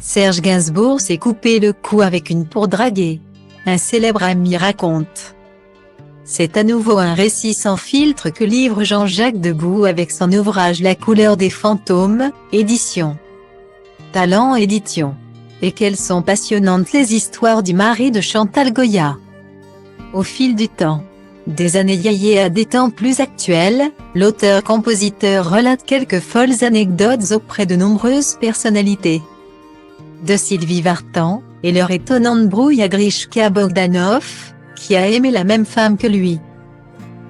Serge Gainsbourg s'est coupé le cou avec une pour draguer. Un célèbre ami raconte. C'est à nouveau un récit sans filtre que livre Jean-Jacques Debout avec son ouvrage La couleur des fantômes, édition Talent Édition. Et quelles sont passionnantes les histoires du mari de Chantal Goya. Au fil du temps, des années yéyé à des temps plus actuels, l'auteur-compositeur relate quelques folles anecdotes auprès de nombreuses personnalités. De Sylvie Vartan, et leur étonnante brouille à Grishka Bogdanov, qui a aimé la même femme que lui.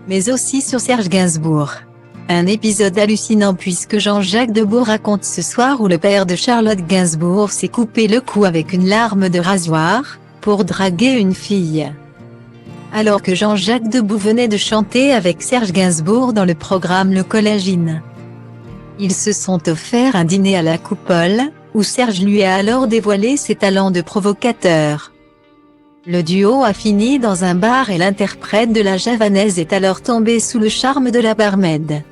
Mais aussi sur Serge Gainsbourg. Un épisode hallucinant puisque Jean-Jacques Debout raconte ce soir où le père de Charlotte Gainsbourg s'est coupé le cou avec une lame de rasoir, pour draguer une fille. Alors que Jean-Jacques Debout venait de chanter avec Serge Gainsbourg dans le programme Le Collège In. Ils se sont offerts un dîner à la Coupole, où Serge lui a alors dévoilé ses talents de provocateur. Le duo a fini dans un bar et l'interprète de la javanaise est alors tombé sous le charme de la barmaid.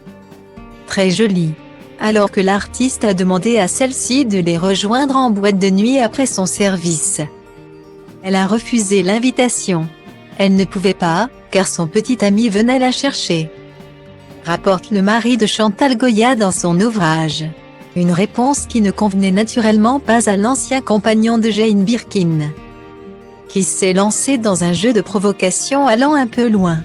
Très jolie. Alors que l'artiste a demandé à celle-ci de les rejoindre en boîte de nuit après son service. Elle a refusé l'invitation. Elle ne pouvait pas, car son petit ami venait la chercher. Rapporte le mari de Chantal Goya dans son ouvrage. Une réponse qui ne convenait naturellement pas à l'ancien compagnon de Jane Birkin, qui s'est lancé dans un jeu de provocation allant un peu loin.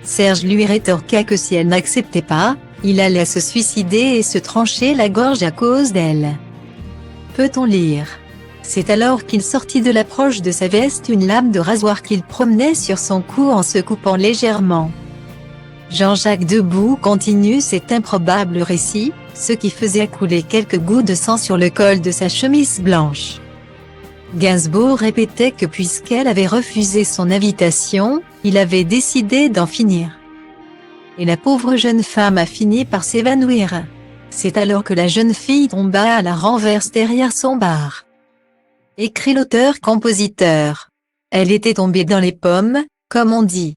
Serge lui rétorqua que si elle n'acceptait pas, il allait se suicider et se trancher la gorge à cause d'elle. Peut-on lire? C'est alors qu'il sortit de la poche de sa veste une lame de rasoir qu'il promenait sur son cou en se coupant légèrement. Jean-Jacques Debout continue cet improbable récit, ce qui faisait couler quelques gouttes de sang sur le col de sa chemise blanche. Gainsbourg répétait que puisqu'elle avait refusé son invitation, il avait décidé d'en finir. Et la pauvre jeune femme a fini par s'évanouir. C'est alors que la jeune fille tomba à la renverse derrière son bar. Écrit l'auteur-compositeur. Elle était tombée dans les pommes, comme on dit.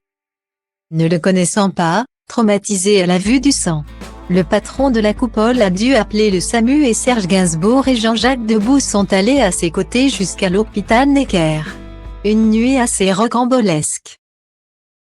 Ne le connaissant pas, traumatisé à la vue du sang, le patron de la Coupole a dû appeler le SAMU et Serge Gainsbourg et Jean-Jacques Debout sont allés à ses côtés jusqu'à l'hôpital Necker. Une nuit assez rocambolesque.